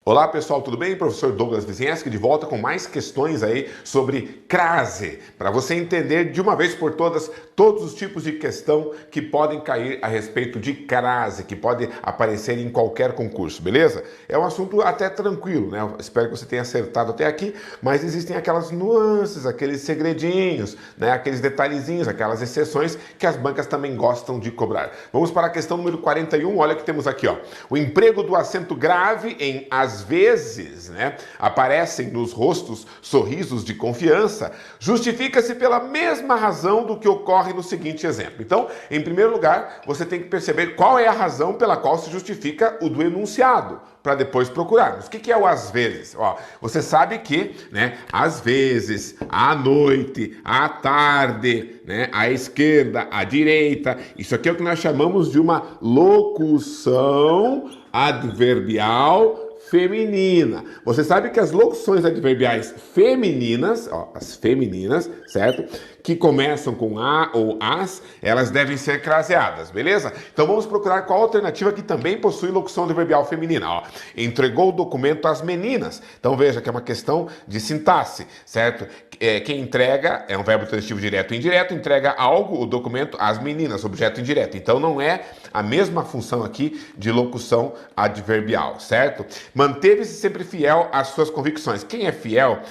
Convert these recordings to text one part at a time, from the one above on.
Olá pessoal, tudo bem? Professor Douglas Vizinheski de volta com mais questões aí sobre crase, para você entender de uma vez por todas todos os tipos de questão que podem cair a respeito de crase, que pode aparecer em qualquer concurso, beleza? É um assunto até tranquilo, né? Eu espero que você tenha acertado até aqui, mas existem aquelas nuances, aqueles segredinhos, né? Aqueles detalhezinhos, aquelas exceções que as bancas também gostam de cobrar. Vamos para a questão número 41, olha que temos aqui, ó. O emprego do acento grave em às vezes, né, aparecem nos rostos sorrisos de confiança, justifica-se pela mesma razão do que ocorre no seguinte exemplo. Então, em primeiro lugar, você tem que perceber qual é a razão pela qual se justifica o do enunciado, para depois procurarmos. O que é o às vezes? Ó, você sabe que, né, às vezes, à noite, à tarde, né, à esquerda, à direita, isso aqui é o que nós chamamos de uma locução adverbial feminina. Você sabe que as locuções adverbiais femininas, ó, as femininas, certo? Que começam com a ou as, elas devem ser craseadas, beleza? Então vamos procurar qual alternativa que também possui locução adverbial feminina, ó. Entregou o documento às meninas. Então veja que é uma questão de sintaxe, certo? Quem entrega é um verbo transitivo direto e indireto, entrega algo, o documento, às meninas, objeto indireto. Então não é a mesma função aqui de locução adverbial, certo? Manteve-se sempre fiel às suas convicções. Quem é fiel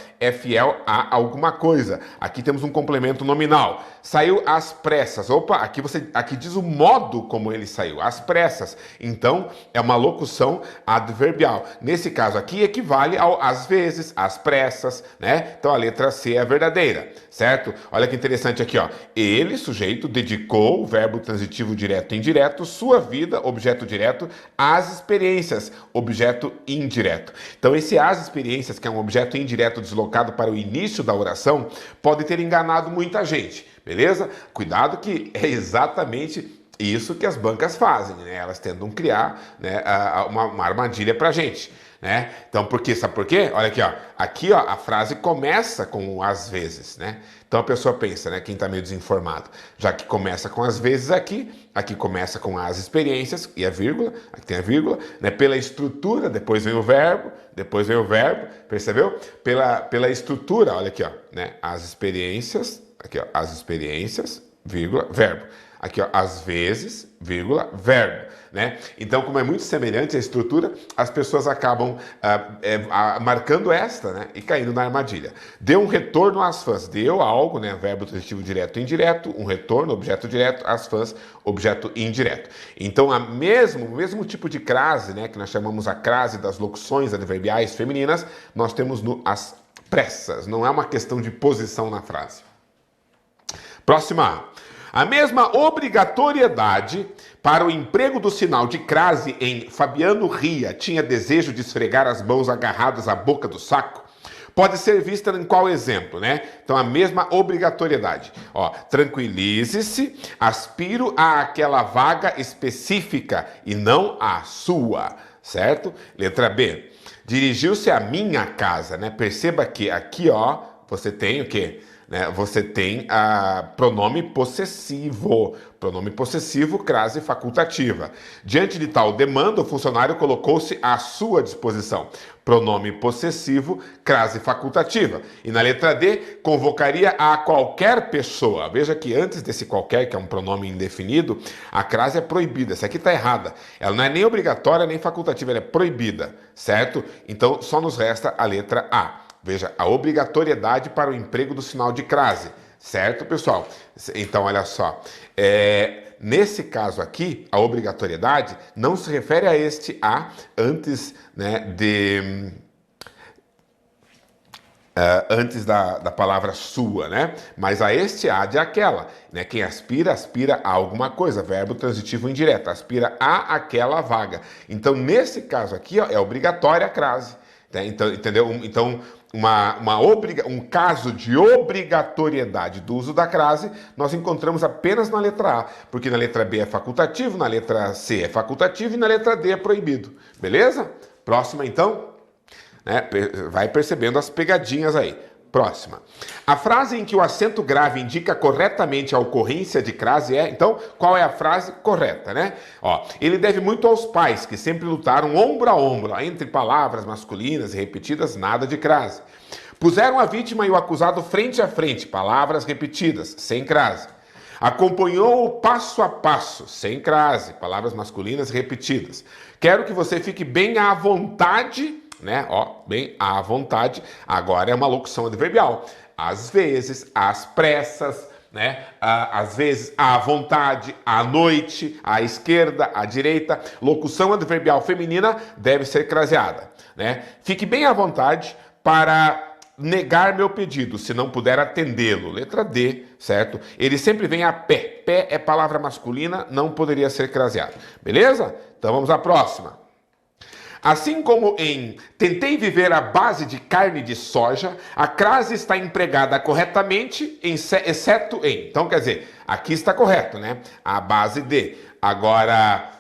a alguma coisa. Aqui temos um complemento nominal. Saiu às pressas. Opa, aqui diz o modo como ele saiu, às pressas. Então, é uma locução adverbial. Nesse caso aqui, equivale ao às vezes, às pressas, né? Então, a letra C é a verdadeira, certo? Olha que interessante aqui, ó. Ele, sujeito, dedicou, verbo transitivo direto e indireto, sua vida, objeto direto, às experiências, objeto indireto. Então, esse às experiências, que é um objeto indireto deslocado para o início da oração, pode ter enganado muita gente, beleza? Cuidado que é exatamente isso que as bancas fazem, né? Elas tentam criar, né, uma armadilha pra gente, né? Então, sabe por quê? Olha aqui, ó. Aqui, ó, a frase começa com às vezes, né? Então a pessoa pensa, né, quem tá meio desinformado, já que começa com às vezes aqui começa com as experiências e a vírgula, aqui tem a vírgula, né? Pela estrutura, depois vem o verbo, percebeu? Pela estrutura, olha aqui, ó, né? As experiências, aqui, ó, as experiências, vírgula, verbo. Aqui, ó, às vezes, vírgula, verbo, né? Então, como é muito semelhante à estrutura, as pessoas acabam marcando esta, né? E caindo na armadilha. Deu um retorno às fãs. Deu algo, né? Verbo transitivo direto e indireto, um retorno, objeto direto, às fãs, objeto indireto. Então, o mesmo tipo de crase, né? Que nós chamamos a crase das locuções adverbiais femininas, nós temos no às pressas. Não é uma questão de posição na frase. Próxima. A mesma obrigatoriedade para o emprego do sinal de crase em Fabiano ria, tinha desejo de esfregar as mãos agarradas à boca do saco, pode ser vista em qual exemplo, né? Então, a mesma obrigatoriedade. Ó, tranquilize-se, aspiro àquela vaga específica e não à sua, certo? Letra B. Dirigiu-se à minha casa, né? Perceba que aqui, ó, você tem o quê? Né? Você tem pronome possessivo. Pronome possessivo, crase facultativa. Diante de tal demanda, o funcionário colocou-se à sua disposição. Pronome possessivo, crase facultativa. E na letra D, convocaria a qualquer pessoa. Veja que antes desse qualquer, que é um pronome indefinido, a crase é proibida. Essa aqui está errada. Ela não é nem obrigatória nem facultativa, ela é proibida, certo? Então, só nos resta a letra A. Veja, a obrigatoriedade para o emprego do sinal de crase, certo, pessoal? Então, olha só, nesse caso aqui, a obrigatoriedade não se refere a este A antes, né, antes da palavra sua, né? Mas a este A de aquela, né? Quem aspira, aspira a alguma coisa, verbo transitivo indireto, aspira a aquela vaga. Então, nesse caso aqui, ó, é obrigatória a crase. Então, entendeu? Então, um caso de obrigatoriedade do uso da crase, nós encontramos apenas na letra A, porque na letra B é facultativo, na letra C é facultativo e na letra D é proibido. Beleza? Próxima, então. Né? Vai percebendo as pegadinhas aí. Próxima. A frase em que o acento grave indica corretamente a ocorrência de crase é, então, qual é a frase correta, né? Ó, ele deve muito aos pais, que sempre lutaram ombro a ombro, entre palavras masculinas e repetidas, nada de crase. Puseram a vítima e o acusado frente a frente, palavras repetidas, sem crase. Acompanhou-o passo a passo, sem crase, palavras masculinas repetidas. Quero que você fique bem à vontade, né? Ó, bem à vontade. Agora é uma locução adverbial. Às vezes, às pressas, né? Às vezes, à vontade, à noite, à esquerda, à direita. Locução adverbial feminina deve ser craseada, né? Fique bem à vontade para negar meu pedido, se não puder atendê-lo. Letra D, certo? Ele sempre vem a pé. Pé é palavra masculina, não poderia ser craseado. Beleza? Então vamos à próxima. Assim como em tentei viver à base de carne de soja, a crase está empregada corretamente, exceto em. Então, quer dizer, aqui está correto, né? A base de. Agora,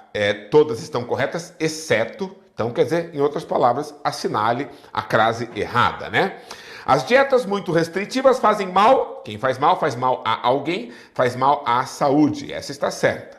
todas estão corretas, exceto. Então, quer dizer, em outras palavras, assinale a crase errada, né? As dietas muito restritivas fazem mal. Quem faz mal a alguém, faz mal à saúde. Essa está certa.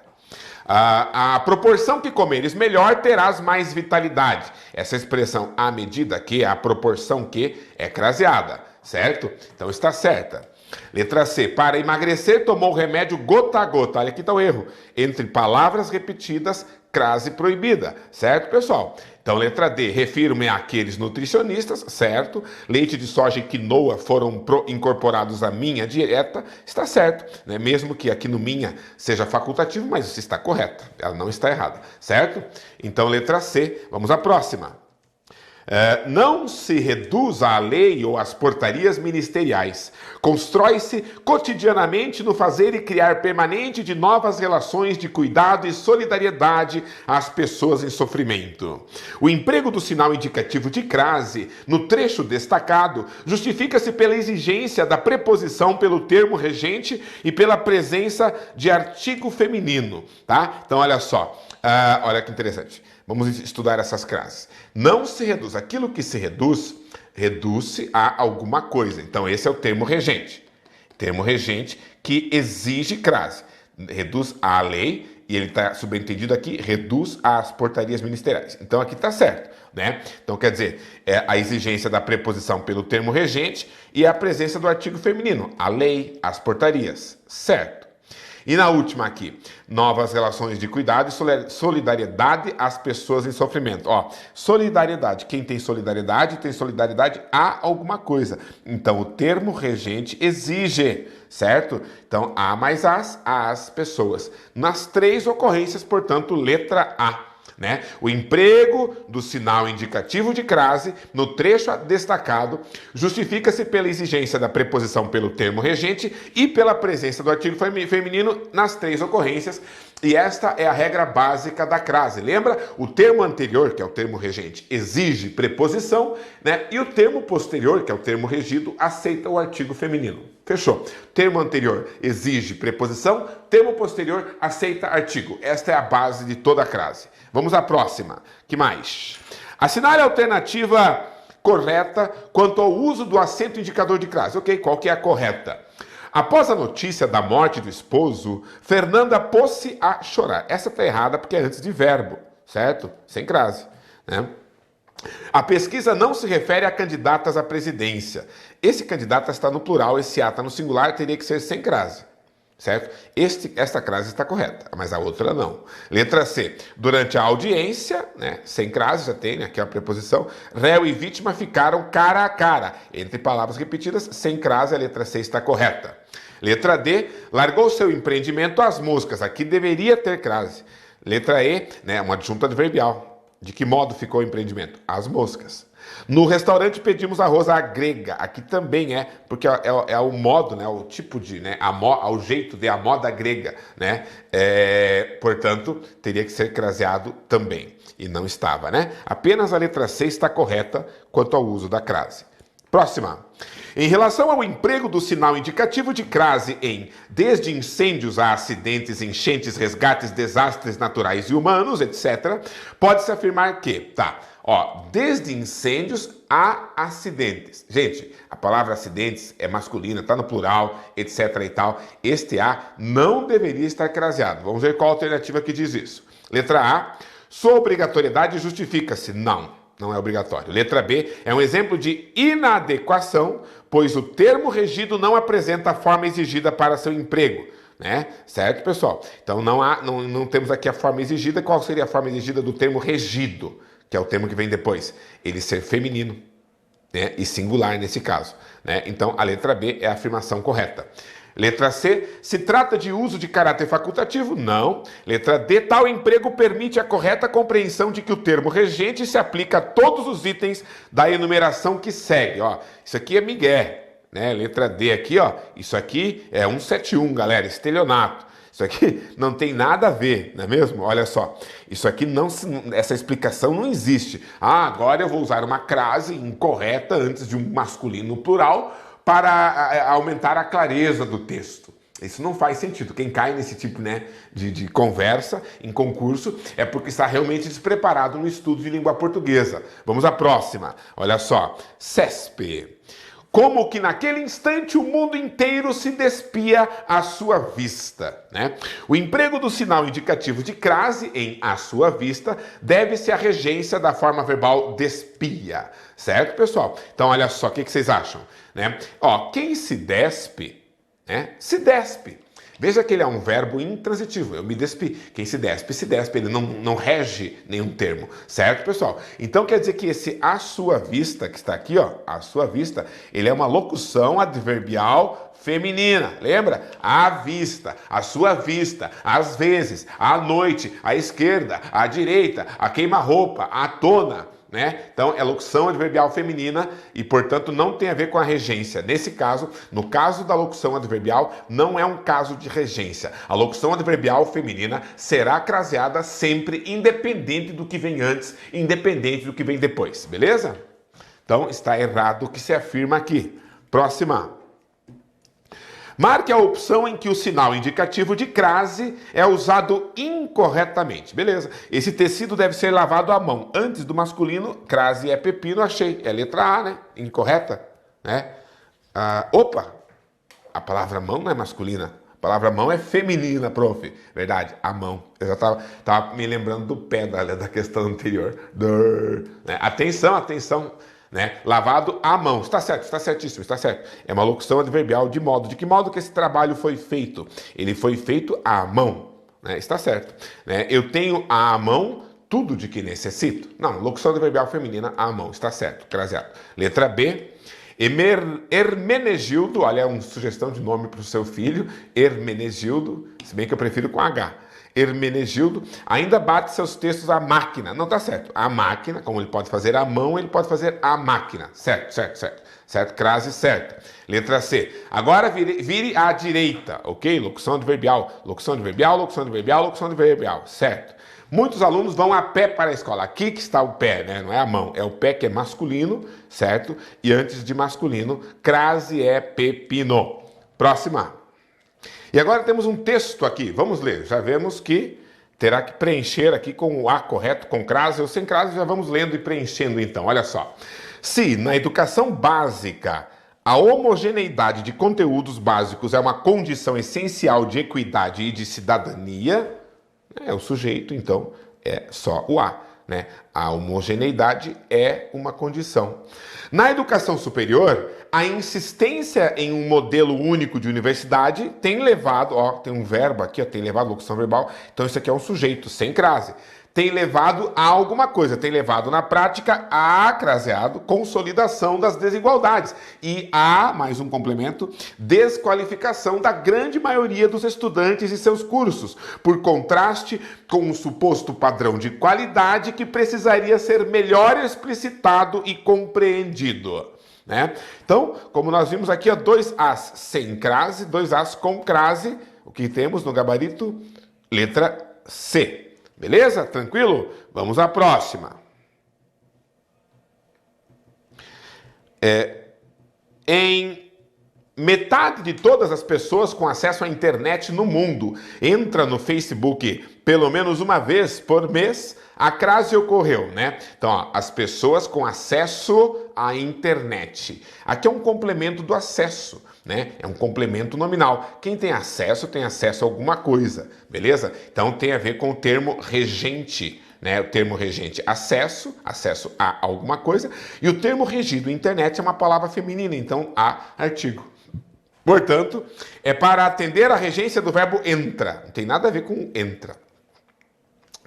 A proporção que comeres melhor, terás mais vitalidade. Essa expressão, à medida que, a proporção que, é craseada, certo? Então está certa. Letra C. Para emagrecer, tomou remédio gota a gota. Olha aqui está o erro. Entre palavras repetidas, crase proibida. Certo, pessoal? Então, letra D. Refiro-me àqueles nutricionistas, certo? Leite de soja e quinoa foram incorporados à minha dieta. Está certo, né? Mesmo que aqui no minha seja facultativo, mas isso está correta. Ela não está errada, certo? Então, letra C. Vamos à próxima. Não se reduz à lei ou às portarias ministeriais. Constrói-se cotidianamente no fazer e criar permanente de novas relações de cuidado e solidariedade às pessoas em sofrimento. O emprego do sinal indicativo de crase, no trecho destacado, justifica-se pela exigência da preposição pelo termo regente e pela presença de artigo feminino, tá? Então, olha só, olha que interessante. Vamos estudar essas crases. Não se reduz. Aquilo que se reduz, reduz-se a alguma coisa. Então, esse é o termo regente. Termo regente que exige crase. Reduz à lei, e ele está subentendido aqui, reduz às portarias ministeriais. Então, aqui está certo, né? Então, quer dizer, a exigência da preposição pelo termo regente e a presença do artigo feminino. A lei, as portarias. Certo. E na última aqui, novas relações de cuidado e solidariedade às pessoas em sofrimento. Ó, solidariedade. Quem tem solidariedade a alguma coisa. Então, o termo regente exige, certo? Então, a mais as pessoas. Nas três ocorrências, portanto, letra A. Né? O emprego do sinal indicativo de crase no trecho destacado justifica-se pela exigência da preposição pelo termo regente e pela presença do artigo feminino nas três ocorrências. E esta é a regra básica da crase. Lembra? O termo anterior, que é o termo regente, exige preposição, né? E o termo posterior, que é o termo regido, aceita o artigo feminino. Fechou. Termo anterior exige preposição, termo posterior aceita artigo. Esta é a base de toda a crase. Vamos à próxima. Que mais? Assinale a alternativa correta quanto ao uso do acento indicador de crase. Ok, qual que é a correta? Após a notícia da morte do esposo, Fernanda pôs-se a chorar. Essa está errada porque é antes de verbo, certo? Sem crase, né? A pesquisa não se refere a candidatas à presidência. Esse candidato está no plural, esse A está no singular, teria que ser sem crase, certo? Esta crase está correta, mas a outra não. Letra C. Durante a audiência, né, sem crase, já tem, né, aqui a preposição, réu e vítima ficaram cara a cara. Entre palavras repetidas, sem crase, a letra C está correta. Letra D. Largou seu empreendimento às moscas. Aqui deveria ter crase. Letra E, né, uma adjunta adverbial. De que modo ficou o empreendimento? Às moscas. No restaurante pedimos arroz à grega. Aqui também porque é o modo, né? O tipo de, né? O jeito de a moda grega, né? Portanto, teria que ser craseado também. E não estava, né? Apenas a letra C está correta quanto ao uso da crase. Próxima. Em relação ao emprego do sinal indicativo de crase em desde incêndios a acidentes, enchentes, resgates, desastres naturais e humanos, etc., pode-se afirmar que, Ó, desde incêndios a acidentes. Gente, a palavra acidentes é masculina, tá no plural, etc e tal. Este A não deveria estar craseado. Vamos ver qual alternativa que diz isso. Letra A, sua obrigatoriedade justifica-se. Não, não é obrigatório. Letra B, é um exemplo de inadequação, pois o termo regido não apresenta a forma exigida para seu emprego. Né? Certo, pessoal? Então não temos aqui a forma exigida. Qual seria a forma exigida do termo regido? Que é o termo que vem depois. Ele ser feminino, né? E singular nesse caso. Né? Então a letra B é a afirmação correta. Letra C, se trata de uso de caráter facultativo? Não. Letra D, tal emprego permite a correta compreensão de que o termo regente se aplica a todos os itens da enumeração que segue. Ó, isso aqui é migué. Né? Letra D aqui, ó, isso aqui é 171, galera, estelionato. Isso aqui não tem nada a ver, não é mesmo? Olha só, isso aqui essa explicação não existe. Ah, agora eu vou usar uma crase incorreta antes de um masculino plural para aumentar a clareza do texto. Isso não faz sentido. Quem cai nesse tipo, né, de conversa em concurso é porque está realmente despreparado no estudo de língua portuguesa. Vamos à próxima. Olha só, CESP. Como que naquele instante o mundo inteiro se despia à sua vista. Né? O emprego do sinal indicativo de crase em à sua vista deve-se à regência da forma verbal despia. Certo, pessoal? Então, olha só, o que vocês acham? Né? Ó, quem se despe, né, se despe. Veja que ele é um verbo intransitivo. Eu me despi. Quem se despe, ele não rege nenhum termo. Certo, pessoal? Então quer dizer que esse à sua vista, que está aqui, ó, à sua vista, ele é uma locução adverbial feminina. Lembra? À vista, à sua vista, às vezes, à noite, à esquerda, à direita, à queima-roupa, à tona. Né? Então é locução adverbial feminina e, portanto, não tem a ver com a regência. Nesse caso, no caso da locução adverbial, não é um caso de regência. A locução adverbial feminina será craseada sempre, independente do que vem antes, independente do que vem depois. Beleza? Então está errado o que se afirma aqui. Próxima. Marque a opção em que o sinal indicativo de crase é usado incorretamente. Beleza. Esse tecido deve ser lavado à mão. Antes do masculino, crase é pepino, achei. É letra A, né? Incorreta. Né? Opa! A palavra mão não é masculina. A palavra mão é feminina, prof. Verdade, a mão. Eu já tava me lembrando do pé da questão anterior. Né? Atenção, atenção. Né? Lavado à mão. Está certo, está certíssimo, está certo. É uma locução adverbial de modo. De que modo que esse trabalho foi feito? Ele foi feito à mão. Né? Está certo. Né? Eu tenho à mão tudo de que necessito. Não, locução adverbial feminina à mão. Está certo, craseado. Letra B. Hermenegildo, olha, é uma sugestão de nome para o seu filho. Hermenegildo, se bem que eu prefiro com H. Hermenegildo ainda bate seus textos à máquina. Não está certo. A máquina, como ele pode fazer à mão, ele pode fazer à máquina. Certo, certo, certo. Certo, crase certo. Letra C. Agora vire à direita, ok? Locução adverbial. Locução adverbial, locução adverbial, locução adverbial. Certo. Muitos alunos vão a pé para a escola. Aqui que está o pé, né? Não é a mão. É o pé que é masculino, certo? E antes de masculino, crase é pepino. Próxima. E agora temos um texto aqui, vamos ler. Já vemos que terá que preencher aqui com o A correto, com crase ou sem crase, já vamos lendo e preenchendo então. Olha só. Se na educação básica a homogeneidade de conteúdos básicos é uma condição essencial de equidade e de cidadania, o sujeito então é só o A. Né? A homogeneidade é uma condição. Na educação superior, a insistência em um modelo único de universidade tem levado, ó, tem um verbo aqui, ó, tem levado locução verbal, então isso aqui é um sujeito, sem crase. Tem levado a alguma coisa, tem levado na prática a, craseado, consolidação das desigualdades. E a, mais um complemento, desqualificação da grande maioria dos estudantes e seus cursos, por contraste com um suposto padrão de qualidade que precisaria ser melhor explicitado e compreendido. Né? Então, como nós vimos aqui, ó, 2 As sem crase, 2 As com crase, o que temos no gabarito? Letra C. Beleza? Tranquilo? Vamos à próxima. Em metade de todas as pessoas com acesso à internet no mundo entra no Facebook pelo menos uma vez por mês, a crase ocorreu, né? Então, ó, as pessoas com acesso à internet. Aqui é um complemento do acesso, né? É um complemento nominal. Quem tem acesso a alguma coisa, beleza? Então, tem a ver com o termo regente, né? O termo regente, acesso a alguma coisa. E o termo regido, internet, é uma palavra feminina, então, há artigo. Portanto, é para atender a regência do verbo entra. Não tem nada a ver com entra.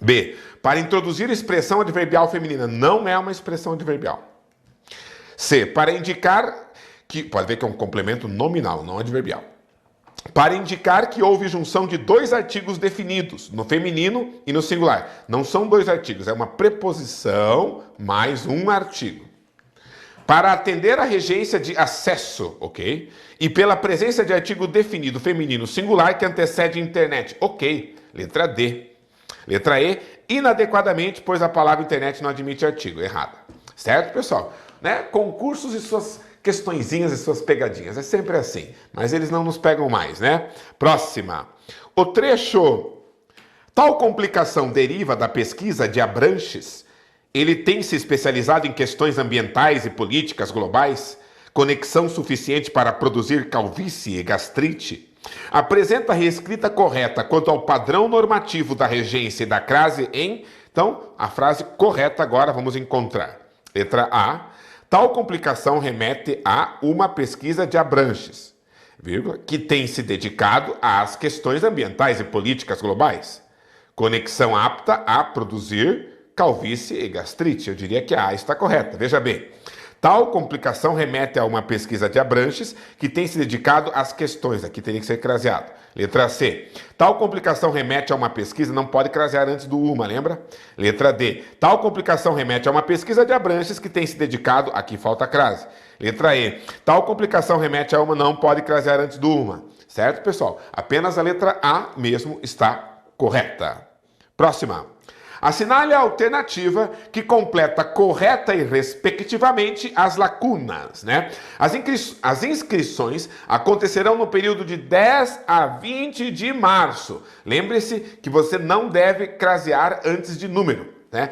B. Para introduzir expressão adverbial feminina. Não é uma expressão adverbial. C. Para indicar que... Pode ver que é um complemento nominal, não adverbial. Para indicar que houve junção de dois artigos definidos, no feminino e no singular. Não são dois artigos, é uma preposição mais um artigo. Para atender a regência de acesso, ok? E pela presença de artigo definido feminino singular que antecede internet, ok? Letra D. Letra E, inadequadamente, pois a palavra internet não admite artigo. Errada. Certo, pessoal? Né? Concursos e suas questõezinhas e suas pegadinhas. É sempre assim. Mas eles não nos pegam mais, né? Próxima. O trecho. Tal complicação deriva da pesquisa de Abranches. Ele tem se especializado em questões ambientais e políticas globais, conexão suficiente para produzir calvície e gastrite. Apresenta a reescrita correta quanto ao padrão normativo da regência e da crase em... Então, a frase correta agora vamos encontrar. Letra A. Tal complicação remete a uma pesquisa de Abranches, vírgula, que tem se dedicado às questões ambientais e políticas globais. Conexão apta a produzir calvície e gastrite. Eu diria que a A está correta. Veja bem. Tal complicação remete a uma pesquisa de Abranches que tem se dedicado às questões. Aqui teria que ser craseado. Letra C. Tal complicação remete a uma pesquisa, não pode crasear antes do uma, lembra? Letra D. Tal complicação remete a uma pesquisa de Abranches que tem se dedicado... Aqui falta crase. Letra E. Tal complicação remete a uma, não pode crasear antes do uma. Certo, pessoal? Apenas a letra A mesmo está correta. Próxima. Assinale a alternativa que completa correta e respectivamente as lacunas, né? As inscrições acontecerão no período de 10 a 20 de março. Lembre-se que você não deve crasear antes de número, né?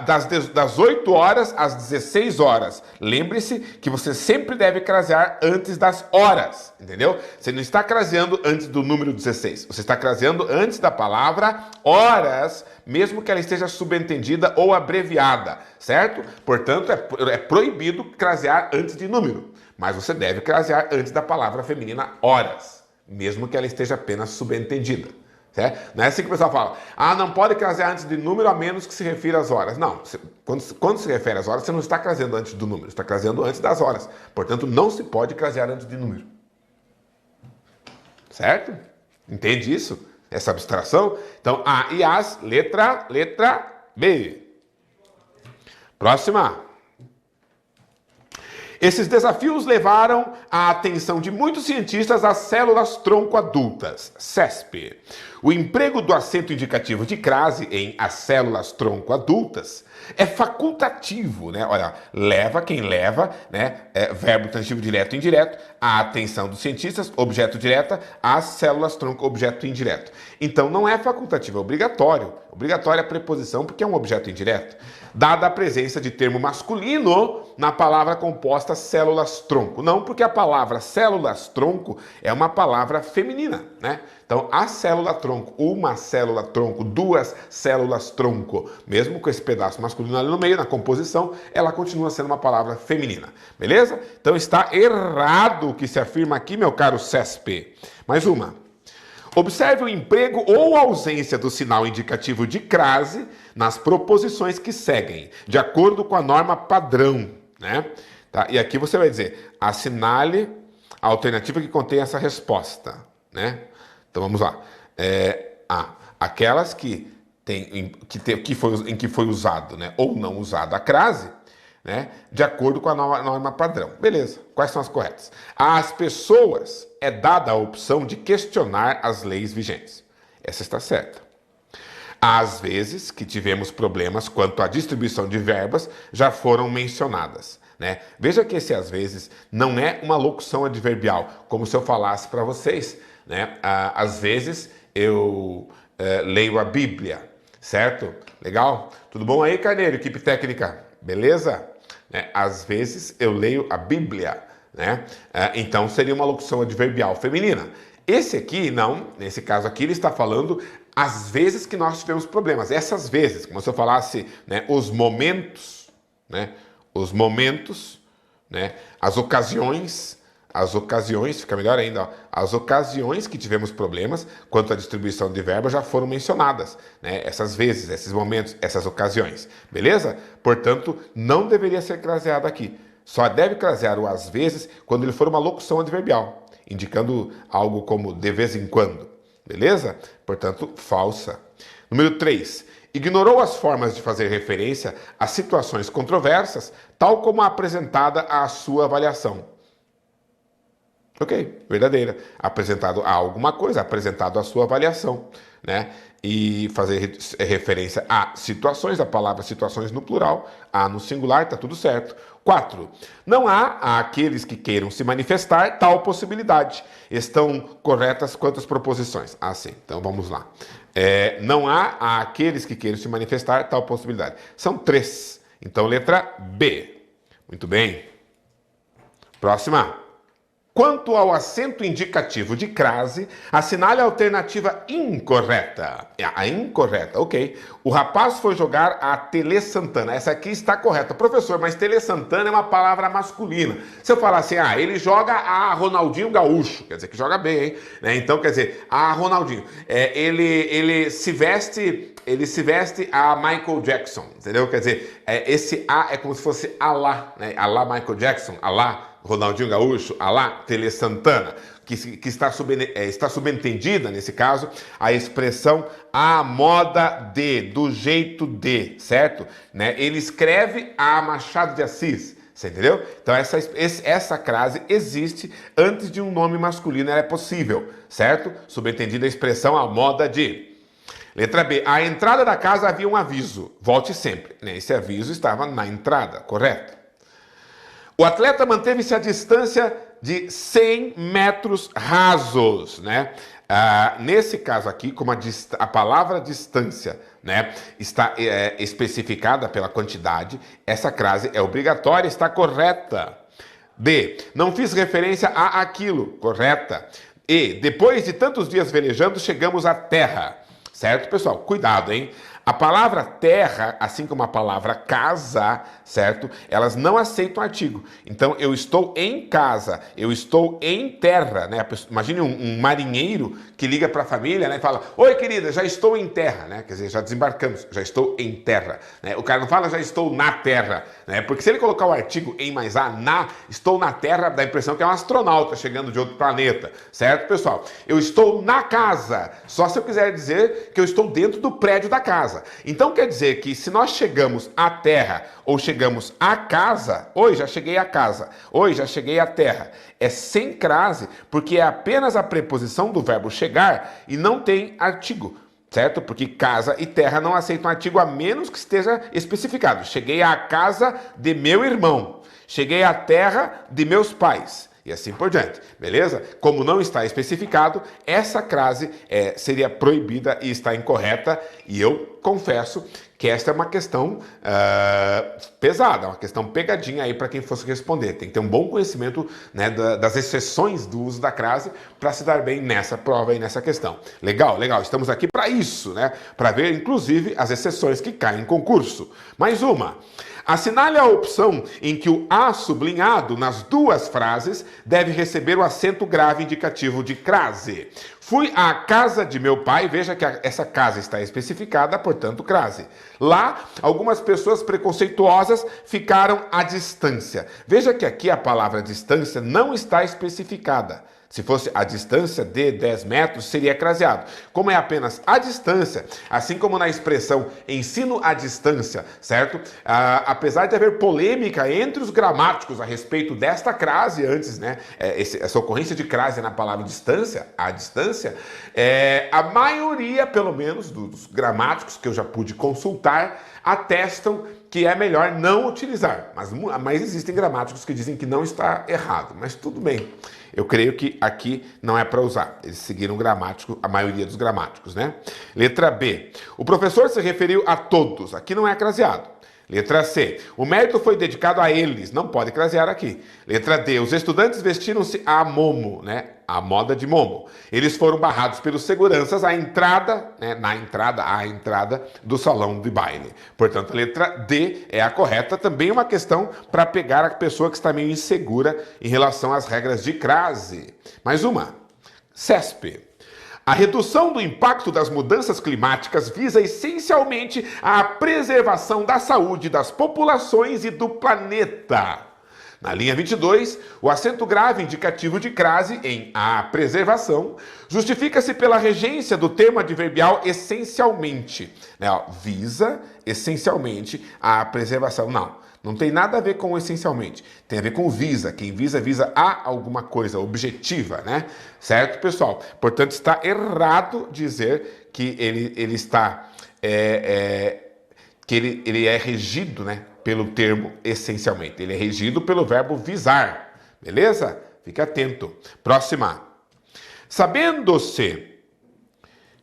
Das 8 horas às 16 horas. Lembre-se que você sempre deve crasear antes das horas, entendeu? Você não está craseando antes do número 16. Você está craseando antes da palavra horas, mesmo que ela esteja subentendida ou abreviada, certo? Portanto, é proibido crasear antes de número. Mas você deve crasear antes da palavra feminina horas, mesmo que ela esteja apenas subentendida. Certo? Não é assim que o pessoal fala, não pode crasear antes de número a menos que se refira às horas. Não, quando se refere às horas, você não está craseando antes do número, está craseando antes das horas. Portanto, não se pode crasear antes de número. Certo? Entende isso? Essa abstração? Então, A e as, letra B. Próxima. Esses desafios levaram a atenção de muitos cientistas às células tronco adultas, CESP. O emprego do acento indicativo de crase em as células tronco adultas é facultativo, né? Olha, quem leva, né? Verbo transitivo direto e indireto, a atenção dos cientistas, objeto direta, às células tronco, objeto indireto. Então não é facultativo, é obrigatório. Obrigatória a preposição porque é um objeto indireto. Dada a presença de termo masculino na palavra composta células-tronco. Não porque a palavra células-tronco é uma palavra feminina, né? Então, a célula-tronco, uma célula-tronco, duas células-tronco, mesmo com esse pedaço masculino ali no meio, na composição, ela continua sendo uma palavra feminina, beleza? Então, está errado o que se afirma aqui, meu caro CESP. Mais uma. Observe o emprego ou ausência do sinal indicativo de crase nas proposições que seguem, de acordo com a norma padrão, né? Tá? E aqui você vai dizer, assinale a alternativa que contém essa resposta, né? Então vamos lá. Aquelas em que foi usado, né, ou não usado a crase, né, de acordo com a norma padrão. Beleza. Quais são as corretas? Às pessoas é dada a opção de questionar as leis vigentes. Essa está certa. Às vezes que tivemos problemas quanto à distribuição de verbas já foram mencionadas, né? Veja que esse às vezes não é uma locução adverbial, como se eu falasse para vocês, né? Às vezes eu leio a Bíblia, certo? Legal? Tudo bom aí, Carneiro? Equipe técnica, beleza? Né? Às vezes eu leio a Bíblia, né? Então seria uma locução adverbial feminina. Esse aqui, não, nesse caso aqui, ele está falando as vezes que nós tivemos problemas. Essas vezes, como se eu falasse, né, os momentos, né? Os momentos, né? As ocasiões, fica melhor ainda, ó, as ocasiões que tivemos problemas quanto à distribuição de verbo já foram mencionadas, né? Essas vezes, esses momentos, essas ocasiões, beleza? Portanto, não deveria ser craseado aqui. Só deve crasear o às vezes quando ele for uma locução adverbial, indicando algo como de vez em quando, beleza? Portanto, falsa. Número 3. Ignorou as formas de fazer referência a situações controversas, tal como a apresentada à sua avaliação. Ok, verdadeira. Apresentado a alguma coisa, apresentado a sua avaliação, né? E fazer referência a situações, a palavra situações no plural, a no singular, tá tudo certo. 4. Não há aqueles que queiram se manifestar tal possibilidade. Estão corretas quantas proposições? Ah, sim. Então vamos lá. Não há aqueles que queiram se manifestar tal possibilidade. São 3. Então letra B. Muito bem. Próxima. Quanto ao acento indicativo de crase, assinale a alternativa incorreta. A incorreta, ok. O rapaz foi jogar a Tele Santana. Essa aqui está correta. Professor, mas Tele Santana é uma palavra masculina. Se eu falar assim, ele joga a Ronaldinho Gaúcho, quer dizer que joga bem, hein? Então, quer dizer, a Ronaldinho. Ele se veste a Michael Jackson, entendeu? Quer dizer, esse A é como se fosse Alá, né? Alá Michael Jackson, Alá Ronaldinho Gaúcho, Alá Tele Santana, que está subentendida, nesse caso, a expressão a moda de, do jeito de, certo? Né? Ele escreve a Machado de Assis, você entendeu? Então essa crase existe antes de um nome masculino, ela é possível, certo? Subentendida a expressão a moda de. Letra B. À entrada da casa havia um aviso. Volte sempre. Né? Esse aviso estava na entrada, correto? O atleta manteve-se à distância de 100 metros rasos, né? Nesse caso aqui, como a palavra distância, né, está especificada pela quantidade, essa crase é obrigatória, está correta. D. Não fiz referência a aquilo, correta. E. Depois de tantos dias velejando, chegamos à terra. Certo, pessoal? Cuidado, hein? A palavra terra, assim como a palavra casa, certo? Elas não aceitam artigo. Então, eu estou em casa, eu estou em terra, né? Imagine um marinheiro que liga para a família, né? E fala, oi, querida, já estou em terra, né? Quer dizer, já desembarcamos, já estou em terra, né? O cara não fala, já estou na terra, né? Porque se ele colocar o artigo em mais a, na, estou na terra, dá a impressão que é um astronauta chegando de outro planeta, certo, pessoal? Eu estou na casa, só se eu quiser dizer que eu estou dentro do prédio da casa. Então quer dizer que se nós chegamos à terra ou chegamos à casa, oi, já cheguei à casa, oi, já cheguei à terra, é sem crase, porque é apenas a preposição do verbo chegar e não tem artigo, certo? Porque casa e terra não aceitam artigo a menos que esteja especificado. Cheguei à casa de meu irmão, cheguei à terra de meus pais. E assim por diante, beleza? Como não está especificado, essa crase seria proibida e está incorreta. E eu confesso que esta é uma questão pesada, uma questão pegadinha aí para quem fosse responder. Tem que ter um bom conhecimento, né, das exceções do uso da crase para se dar bem nessa prova e nessa questão. Legal, legal. Estamos aqui para isso, né? Para ver, inclusive, as exceções que caem em concurso. Mais uma. Assinale a opção em que o A sublinhado nas duas frases deve receber o acento grave indicativo de crase. Fui à casa de meu pai, veja que essa casa está especificada, portanto, crase. Lá, algumas pessoas preconceituosas ficaram à distância. Veja que aqui a palavra distância não está especificada. Se fosse a distância de 10 metros, seria craseado. Como é apenas a distância, assim como na expressão ensino à distância, certo? Apesar de haver polêmica entre os gramáticos a respeito desta crase antes, né? Essa ocorrência de crase na palavra distância, a distância, a maioria, pelo menos, dos gramáticos que eu já pude consultar, atestam que é melhor não utilizar. Mas existem gramáticos que dizem que não está errado. Mas tudo bem. Eu creio que aqui não é para usar. Eles seguiram o gramático, a maioria dos gramáticos, né? Letra B. O professor se referiu a todos. Aqui não é craseado. Letra C. O mérito foi dedicado a eles. Não pode crasear aqui. Letra D. Os estudantes vestiram-se à momo, né? A moda de momo. Eles foram barrados pelos seguranças à entrada, né? À entrada do salão de baile. Portanto, a letra D é a correta. Também uma questão para pegar a pessoa que está meio insegura em relação às regras de crase. Mais uma. CESP. A redução do impacto das mudanças climáticas visa essencialmente a preservação da saúde das populações e do planeta. Na linha 22, o acento grave indicativo de crase em a preservação justifica-se pela regência do termo adverbial essencialmente. Visa essencialmente a preservação. Não tem nada a ver com essencialmente. Tem a ver com visa. Quem visa, visa a alguma coisa objetiva, né? Certo, pessoal? Portanto, está errado dizer que ele está... que ele é regido, né, pelo termo essencialmente. Ele é regido pelo verbo visar. Beleza? Fique atento. Próxima. Sabendo-se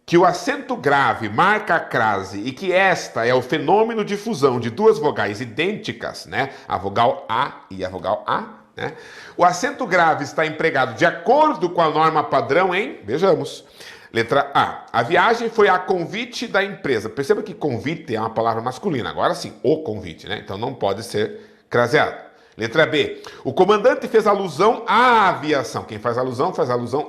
que o acento grave marca a crase e que esta é o fenômeno de fusão de duas vogais idênticas, né? A vogal A e a vogal A, né? O acento grave está empregado de acordo com a norma padrão em... Vejamos. Letra A. A viagem foi a convite da empresa. Perceba que convite é uma palavra masculina. Agora sim, o convite, né? Então não pode ser craseado. Letra B. O comandante fez alusão à aviação. Quem faz alusão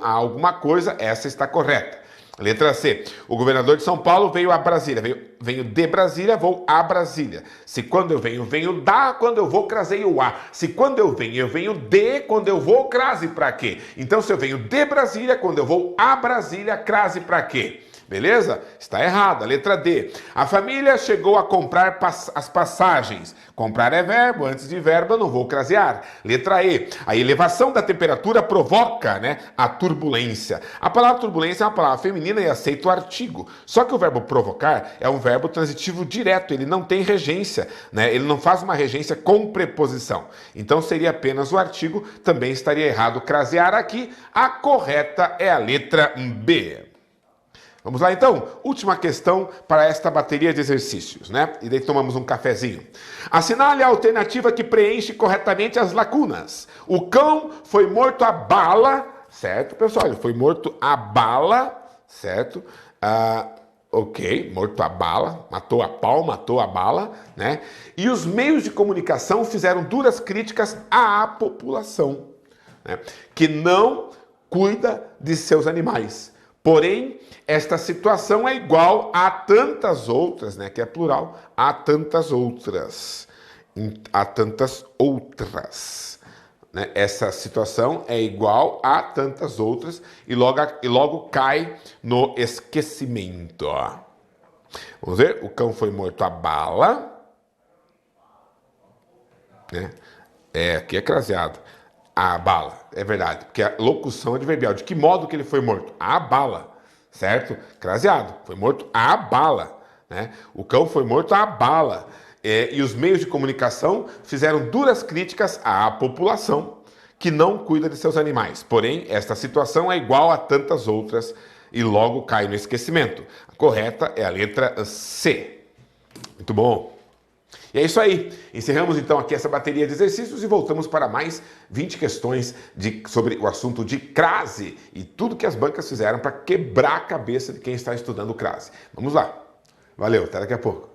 a alguma coisa. Essa está correta. Letra C. O governador de São Paulo veio a Brasília. Venho de Brasília, vou a Brasília. Se quando eu venho da, quando eu vou, craseio a. Se quando eu venho de, quando eu vou, crase pra quê? Então, se eu venho de Brasília, quando eu vou a Brasília, crase pra quê? Beleza? Está errada. Letra D. A família chegou a comprar as passagens. Comprar é verbo, antes de verbo eu não vou crasear. Letra E. A elevação da temperatura provoca, né, a turbulência. A palavra turbulência é uma palavra feminina e aceita o artigo. Só que o verbo provocar é um verbo transitivo direto, ele não tem regência, né? Ele não faz uma regência com preposição. Então seria apenas o artigo, também estaria errado crasear aqui. A correta é a letra B. Vamos lá então, última questão para esta bateria de exercícios, né? E daí tomamos um cafezinho. Assinale a alternativa que preenche corretamente as lacunas. O cão foi morto a bala, certo, pessoal? Ele foi morto a bala, certo? Ok, morto a bala, matou a pau, matou a bala, né? E os meios de comunicação fizeram duras críticas à população, né, que não cuida de seus animais. Porém, esta situação é igual a tantas outras, né, que é plural, a tantas outras. A tantas outras. Né? Essa situação é igual a tantas outras e logo cai no esquecimento. Ó. Vamos ver? O cão foi morto a bala. Né? Aqui é craseado. A bala, é verdade, porque a locução adverbial. De que modo que ele foi morto? A bala, certo? Craseado, foi morto a bala, né? O cão foi morto a bala. E os meios de comunicação fizeram duras críticas à população que não cuida de seus animais. Porém, esta situação é igual a tantas outras e logo cai no esquecimento. A correta é a letra C. Muito bom. E é isso aí. Encerramos então aqui essa bateria de exercícios e voltamos para mais 20 questões sobre o assunto de crase e tudo que as bancas fizeram para quebrar a cabeça de quem está estudando crase. Vamos lá. Valeu, até daqui a pouco.